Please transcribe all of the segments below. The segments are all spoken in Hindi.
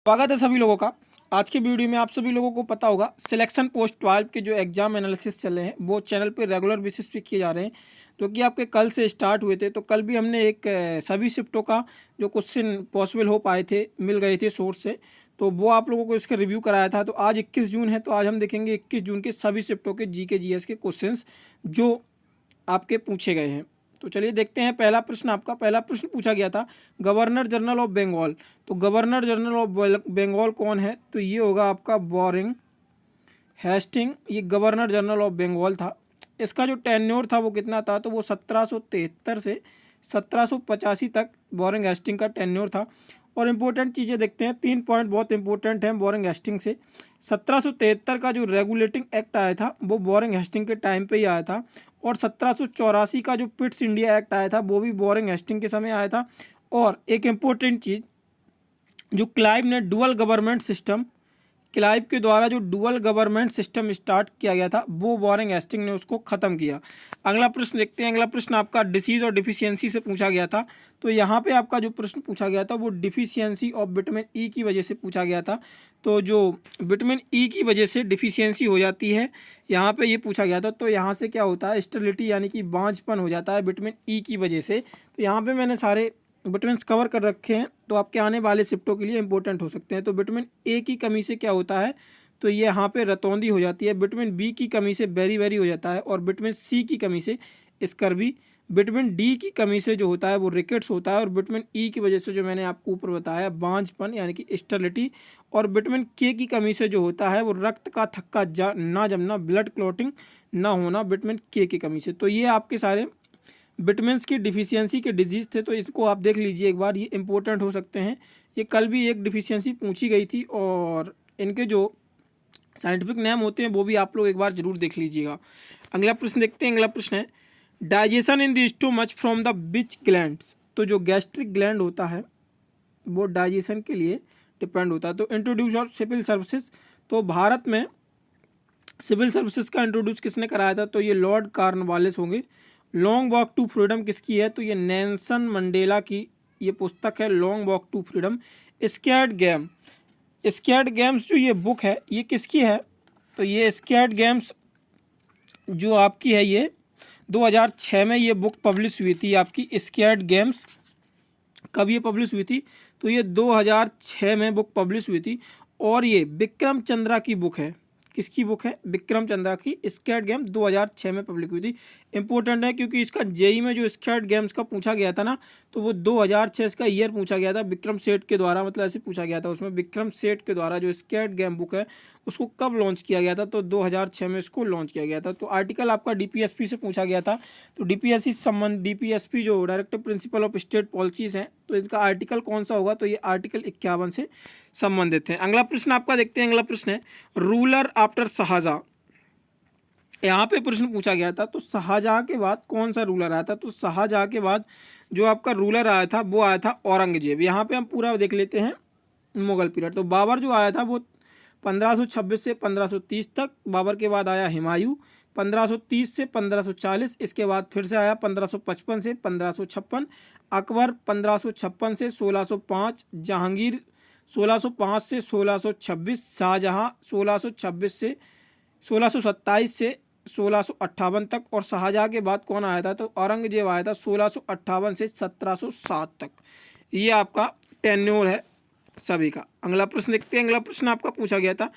स्वागत है सभी लोगों का। आज के वीडियो में आप सभी लोगों को पता होगा सिलेक्शन पोस्ट 12 के जो एग्जाम एनालिसिस चल रहे हैं वो चैनल पे रेगुलर बेसिस पे किए जा रहे हैं, जो कि आपके कल से स्टार्ट हुए थे। तो कल भी हमने एक सभी शिफ्टों का जो क्वेश्चन पॉसिबल हो पाए थे, मिल गए थे सोर्स से, तो वो आप लोगों को इसका रिव्यू कराया था। तो आज 21 जून है, तो आज हम देखेंगे 21 जून के सभी शिफ्टों के जीके जीएस के क्वेश्चन जो आपके पूछे गए हैं। तो चलिए देखते हैं। पहला प्रश्न आपका, पहला प्रश्न पूछा गया था गवर्नर जनरल ऑफ बंगाल। तो गवर्नर जनरल ऑफ बंगाल कौन है? तो ये होगा आपका बोरिंग हेस्टिंग। ये गवर्नर जनरल ऑफ बंगाल था। इसका जो टेन्योर था वो कितना था? तो वो 1773 से 1785 तक बोरिंग हेस्टिंग का टेन्योर था। और इम्पोर्टेंट चीज़ें देखते हैं, 3 पॉइंट बहुत इंपॉर्टेंट हैं बोरिंग हेस्टिंग से। 1773 का जो रेगुलेटिंग एक्ट आया था वो बोरिंग हेस्टिंग के टाइम पे ही आया था। और 1784 का जो पिट्स इंडिया एक्ट आया था वो भी बोरिंग हेस्टिंग के समय आया था। और एक इम्पोर्टेंट चीज़, जो क्लाइव ने डुअल गवर्नमेंट सिस्टम, क्लाइव के द्वारा जो डुअल गवर्नमेंट सिस्टम स्टार्ट किया गया था वो वॉरेन हेस्टिंग ने उसको ख़त्म किया। अगला प्रश्न देखते हैं। अगला प्रश्न आपका डिसीज और डिफिशियंसी से पूछा गया था। तो यहाँ पे आपका जो प्रश्न पूछा गया था वो डिफिशियंसी ऑफ विटामिन ई की वजह से पूछा गया था। तो जो विटामिन ई की वजह से डिफिशियंसी हो जाती है, यहाँ पे ये पूछा गया था। तो यहाँ से क्या होता है, स्टेरिलिटी यानी कि बांझपन हो जाता है विटामिन ई की वजह से। तो यहाँ पे मैंने सारे विटामिन कवर कर रखे हैं, तो आपके आने वाले शिफ्टों के लिए इंपॉर्टेंट हो सकते हैं। तो विटामिन ए की कमी से क्या होता है? तो ये यहाँ पे रतौंधी हो जाती है। विटामिन बी की कमी से बेरी बेरी हो जाता है। और विटामिन सी की कमी से स्कर्वी। विटामिन डी की कमी से जो होता है वो रिकेट्स होता है। और विटामिन ई की वजह से जो मैंने आपको ऊपर बताया बांझपन यानी कि स्टेरिलिटी। और विटामिन के की कमी से जो होता है वो रक्त का थक्का ना जमना, ब्लड क्लॉटिंग ना होना, विटामिन के की कमी से। तो ये आपके सारे विटामिन की डिफिशियंसी के डिजीज़ थे। तो इसको आप देख लीजिए एक बार, ये इंपॉर्टेंट हो सकते हैं। ये कल भी एक डिफिशियंसी पूछी गई थी और इनके जो साइंटिफिक नेम होते हैं वो भी आप लोग एक बार जरूर देख लीजिएगा। अगला प्रश्न देखते हैं। अगला प्रश्न है digestion in the stomach from the which glands. तो जो गैस्ट्रिक ग्लैंड होता है वो डाइजेशन के लिए डिपेंड होता है। तो इंट्रोड्यूस और सिविल सर्विसेज, तो भारत में सिविल सर्विसेज का इंट्रोड्यूस किसने कराया था? तो ये लॉर्ड कॉर्नवालिस होंगे। लॉन्ग वॉक टू फ्रीडम किसकी है? तो ये नेल्सन मंडेला की ये पुस्तक है, Long Walk to Freedom. Squad game, squad games जो ये बुक है ये किसकी है? तो ये स्क्वाड गेम्स जो आपकी है ये 2006 में ये बुक पब्लिश हुई थी आपकी। स्क्वाड गेम्स कब ये पब्लिश हुई थी? तो ये 2006 में बुक पब्लिश हुई थी। और ये विक्रम चंद्रा की बुक है। किसकी बुक है? विक्रम चंद्रा की। स्क्वाड गेम 2006 में पब्लिश हुई थी। इंपॉर्टेंट है क्योंकि इसका जेई में जो स्क्वाड गेम्स का पूछा गया था ना, तो वो 2006 इसका ईयर पूछा गया था विक्रम सेठ के द्वारा, मतलब ऐसे पूछा गया था उसमें। विक्रम सेठ के द्वारा जो स्क्वाड गेम बुक है उसको कब लॉन्च किया गया था? तो 2006 में इसको लॉन्च किया गया था। तो आर्टिकल आपका डीपीएसपी से पूछा गया था। तो डीपीएसपी जो directive principle of state policies हैं, तो इसका आर्टिकल कौन सा होगा? तो ये आर्टिकल 51 से संबंधित है। अगला प्रश्न आपका देखते हैं। अगला प्रश्न है रूलर आफ्टर शाहजहां। यहाँ पे प्रश्न पूछा गया था तो शाहजहां के बाद कौन सा रूलर आया था? तो शाहजहां के बाद जो आपका रूलर आया था वो आया था औरंगजेब। यहाँ पे हम पूरा देख लेते हैं मुगल पीरियड। तो बाबर जो आया था वो 1526 से 1530 तक। बाबर के बाद आया हुमायूं 1530 से 1540। इसके बाद फिर से आया 1555 से 1556। अकबर 1556 से 1605। जहांगीर 1605 से 1626। शाहजहां 1626 से 1627 से 1658 तक। और शाहजहां के बाद कौन आया था? तो औरंगजेब आया था 1658 से 1707 तक। ये आपका टेन्योर है सभी का। अगला प्रश्न देखते हैं। अगला प्रश्न आपका पूछा गया था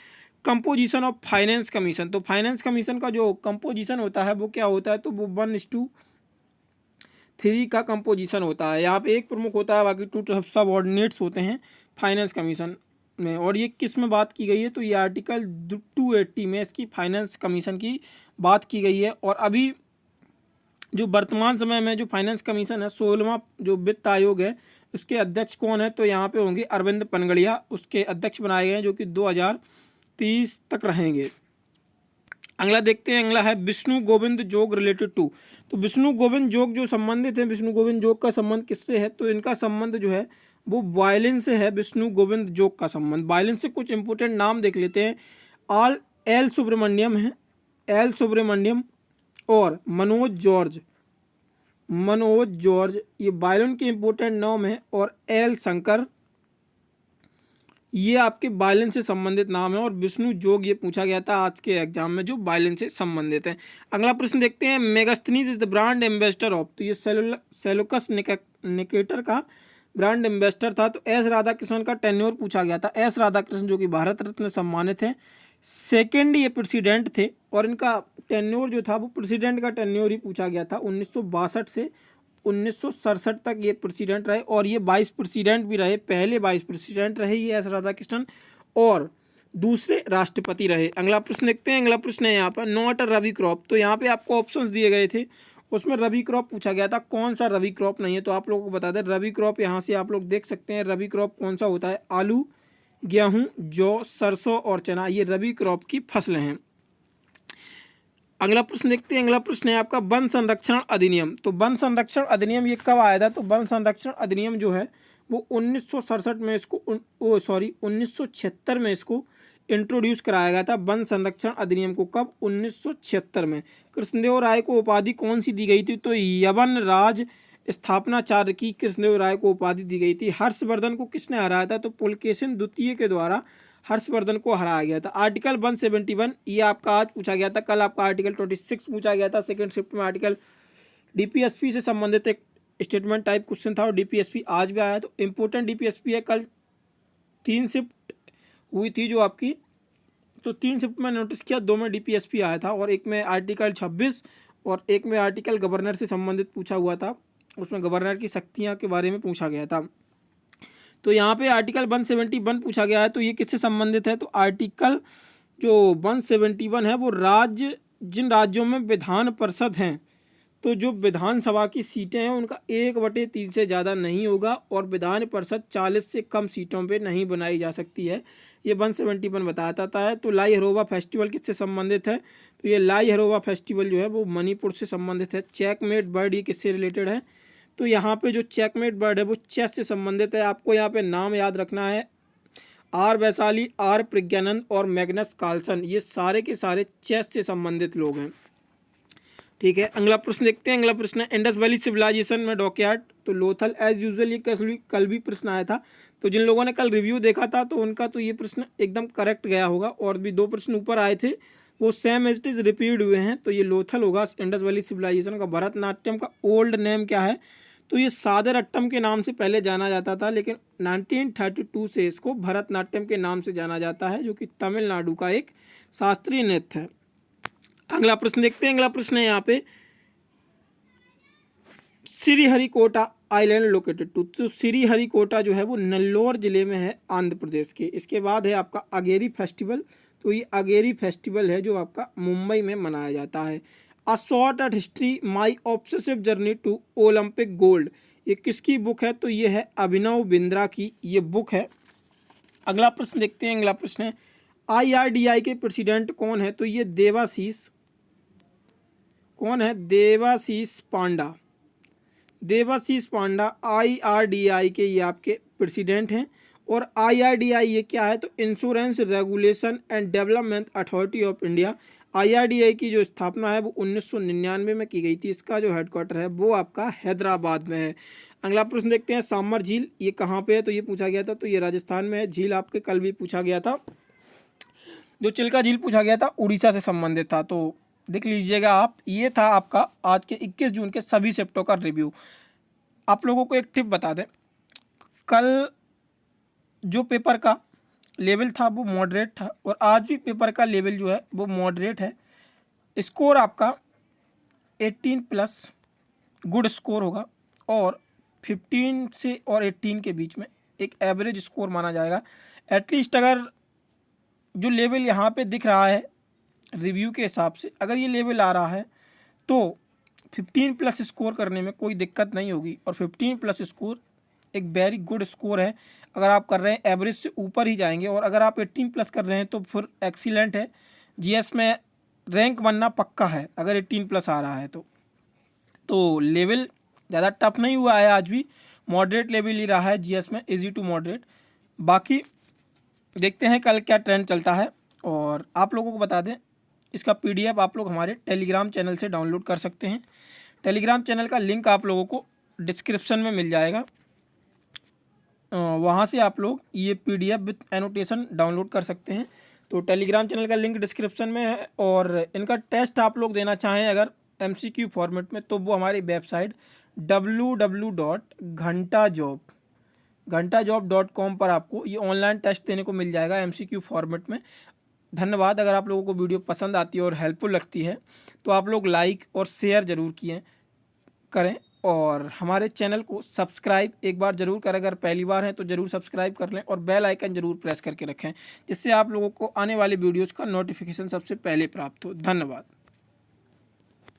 कंपोजिशन ऑफ फाइनेंस कमीशन। तो फाइनेंस कमीशन का जो कंपोजिशन होता है वो क्या होता है? तो वो 1:3 का कंपोजिशन होता है। यहाँ पे एक प्रमुख होता है, बाकी 2 सबऑर्डिनेट्स होते हैं फाइनेंस कमीशन में। और ये किस में बात की गई है? तो ये आर्टिकल 280 में इसकी फाइनेंस कमीशन की बात की गई है। और अभी जो वर्तमान समय में जो फाइनेंस कमीशन है 16वां जो वित्त आयोग है, उसके अध्यक्ष कौन है? तो यहाँ पे होंगे अरविंद पनगड़िया, उसके अध्यक्ष बनाए गए हैं, जो कि 2030 तक रहेंगे। अगला देखते हैं। अगला है विष्णु गोविंद जोग रिलेटेड टू। तो विष्णु गोविंद जोग जो संबंधित है, विष्णु गोविंद जोग का संबंध किससे है? तो इनका संबंध जो है वो वायलिन से है। विष्णु गोविंद जोग का संबंध वायलिन से। कुछ इंपोर्टेंट नाम देख लेते हैं। आल एल सुब्रमण्यम है, एल सुब्रमण्यम। और मनोज जॉर्ज ये वायलिन के इंपोर्टेंट नाम है। और एल शंकर, ये आपके वायलिन से संबंधित नाम है। और विष्णु जोग ये पूछा गया था आज के एग्जाम में, जो वायलिन से संबंधित है। अगला प्रश्न देखते हैं, Megasthenes is the brand ambassador of, तो ये सेलुकस निकेटर का ब्रांड एम्बेसडर था। तो एस राधाकृष्णन का टेन्योर पूछा गया था। एस राधाकृष्णन जो कि भारत रत्न सम्मानित है, सेकेंड ये प्रेसिडेंट थे, और इनका टेन्योर जो था वो प्रेसिडेंट का टेन्योर ही पूछा गया था। 1962 से 1967 तक ये प्रेसिडेंट रहे, और ये वाइस प्रेसिडेंट भी रहे। पहले वाइस प्रेसिडेंट रहे ये एस राधाकृष्णन, और दूसरे राष्ट्रपति रहे। अगला प्रश्न देखते हैं। अगला प्रश्न है यहाँ पर, नॉट अ रबी क्रॉप, तो यहाँ पे आपको ऑप्शंस दिए गए थे, उसमें रबी क्रॉप पूछा गया था, कौन सा रबी क्रॉप नहीं है। तो आप लोगों को बता दें, रबी क्रॉप यहाँ से आप लोग देख सकते हैं, रबी क्रॉप कौन सा होता है, आलू, गेहूं, जौ, सरसों और चना, ये रबी क्रॉप की फसलें हैं। अगला प्रश्न देखते हैं। अगला प्रश्न है आपका, वन संरक्षण अधिनियम, तो वन संरक्षण अधिनियम ये कब आया था। तो वन संरक्षण अधिनियम जो है वो 1967 में इसको 1976 में इसको इंट्रोड्यूस कराया गया था। वन संरक्षण अधिनियम को कब, 1976 में। कृष्णदेव राय को उपाधि कौन सी दी गई थी, तो यवन राज स्थापनाचार्य की कृष्णदेव राय को उपाधि दी गई थी। हर्षवर्धन को किसने हराया था, तो पुलकेशिन द्वितीय के द्वारा हर्षवर्धन को हराया गया था। आर्टिकल 171 ये आपका आज पूछा गया था, कल आपका आर्टिकल 26 पूछा गया था सेकंड शिफ्ट में। आर्टिकल डीपीएसपी से संबंधित एक स्टेटमेंट टाइप क्वेश्चन था, और डीपीएसपी आज भी आया। तो इम्पोर्टेंट डीपीएसपी है। कल 3 शिफ्ट हुई थी जो आपकी, तो 3 शिफ्ट में नोटिस किया, 2 में डीपीएसपी आया था, और एक में आर्टिकल 26 और एक में आर्टिकल गवर्नर से संबंधित पूछा हुआ था। उसमें गवर्नर की शक्तियाँ के बारे में पूछा गया था। तो यहाँ पे आर्टिकल 171 पूछा गया है, तो ये किससे संबंधित है, तो आर्टिकल जो 171 है वो जिन राज्यों में विधान परिषद हैं, तो जो विधानसभा की सीटें हैं उनका 1/3 से ज़्यादा नहीं होगा, और विधान परिषद 40 से कम सीटों पे नहीं बनाई जा सकती है, ये 171 बताता है। तो लाई हरोबा फेस्टिवल किससे संबंधित है, तो ये लाई हरोबा फेस्टिवल जो है वो मणिपुर से संबंधित है। चेकमेट बर्ड ये किससे रिलेटेड है, तो यहाँ पे जो चेकमेट बर्ड है वो चेस से संबंधित है। आपको यहाँ पे नाम याद रखना है, आर वैशाली, आर प्रज्ञानंद और मैग्नस कार्लसन, ये सारे के सारे चेस से संबंधित लोग हैं। ठीक है, अगला प्रश्न देखते हैं। अगला प्रश्न है, इंडस वैली सिविलाइजेशन में डॉकयार्ड, तो लोथल एज यूजुअल, ये कल भी प्रश्न आया था। तो जिन लोगों ने कल रिव्यू देखा था तो उनका तो ये प्रश्न एकदम करेक्ट गया होगा, और भी 2 प्रश्न ऊपर आए थे वो same as it is repeat हुए हैं। तो ये लोथल होगा इंडस वैली सिविलाइजेशन का। भरतनाट्यम का ओल्ड नेम क्या है, तो ये सादर अट्टम के नाम से पहले जाना जाता था, लेकिन 1932 से इसको भरतनाट्यम के नाम से जाना जाता है, जो कि तमिलनाडु का एक शास्त्रीय नृत्य है। अगला प्रश्न देखते हैं। अगला प्रश्न है यहाँ पे, श्रीहरिकोटा आइलैंड लोकेटेड टू, तो श्रीहरिकोटा जो है वो नेल्लोर जिले में है, आंध्र प्रदेश के। इसके बाद है आपका अगेरी फेस्टिवल, तो ये अगेरी फेस्टिवल है जो आपका मुंबई में मनाया जाता है। A shot at history my obsessive journey to Olympic gold, ये किसकी बुक है, तो ये है अभिनव बिंद्रा की ये बुक है। अगला प्रश्न देखते हैं। अगला प्रश्न है, IRDI के प्रेसिडेंट कौन है, तो ये देवाशीष, कौन है, देवाशीष पांडा। देवाशीष पांडा IRDI के ये आपके प्रेसिडेंट हैं। और IRDI ये क्या है, तो insurance regulation and development authority of India. IRDI की जो स्थापना है वो 1999 में की गई थी। इसका जो हेडक्वार्टर है वो आपका हैदराबाद में है। अगला प्रश्न देखते हैं, सामर झील ये कहाँ पे है, तो ये पूछा गया था, तो ये राजस्थान में है। झील आपके कल भी पूछा गया था। जो चिल्का झील पूछा गया था उड़ीसा से संबंधित था, तो देख लीजिएगा आप। ये था आपका आज के 21 जून के सभी शिफ्टों का रिव्यू। आप लोगों को एक टिप बता दें, कल जो पेपर का लेवल था वो मॉडरेट था, और आज भी पेपर का लेवल जो है वो मॉडरेट है। स्कोर आपका 18+ गुड स्कोर होगा, और 15 से और 18 के बीच में एक एवरेज स्कोर माना जाएगा। एटलीस्ट अगर जो लेवल यहाँ पे दिख रहा है रिव्यू के हिसाब से, अगर ये लेवल आ रहा है तो 15+ स्कोर करने में कोई दिक्कत नहीं होगी, और 15+ स्कोर एक वेरी गुड स्कोर है। अगर आप कर रहे हैं एवरेज से ऊपर ही जाएंगे, और अगर आप 18+ कर रहे हैं तो फिर एक्सीलेंट है। जीएस में रैंक बनना पक्का है अगर 18+ आ रहा है तो लेवल ज़्यादा टफ नहीं हुआ है, आज भी मॉडरेट लेवल ही रहा है जीएस में, इजी टू मॉडरेट। बाकी देखते हैं कल क्या ट्रेंड चलता है। और आप लोगों को बता दें, इसका PDF आप लोग हमारे टेलीग्राम चैनल से डाउनलोड कर सकते हैं। टेलीग्राम चैनल का लिंक आप लोगों को डिस्क्रिप्शन में मिल जाएगा। वहाँ से आप लोग ये पीडीएफ विथ एनोटेशन डाउनलोड कर सकते हैं। तो टेलीग्राम चैनल का लिंक डिस्क्रिप्शन में है, और इनका टेस्ट आप लोग देना चाहें अगर एमसीक्यू फॉर्मेट में, तो वो हमारी वेबसाइट www.घंटाजॉब.com पर आपको ये ऑनलाइन टेस्ट देने को मिल जाएगा एमसीक्यू फॉर्मेट में। धन्यवाद। अगर आप लोगों को वीडियो पसंद आती है और हेल्पफुल लगती है तो आप लोग लाइक और शेयर ज़रूर करें, और हमारे चैनल को सब्सक्राइब एक बार ज़रूर करें। अगर पहली बार हैं तो ज़रूर सब्सक्राइब कर लें और बेल आइकन ज़रूर प्रेस करके रखें, जिससे आप लोगों को आने वाली वीडियोज़ का नोटिफिकेशन सबसे पहले प्राप्त हो। धन्यवाद।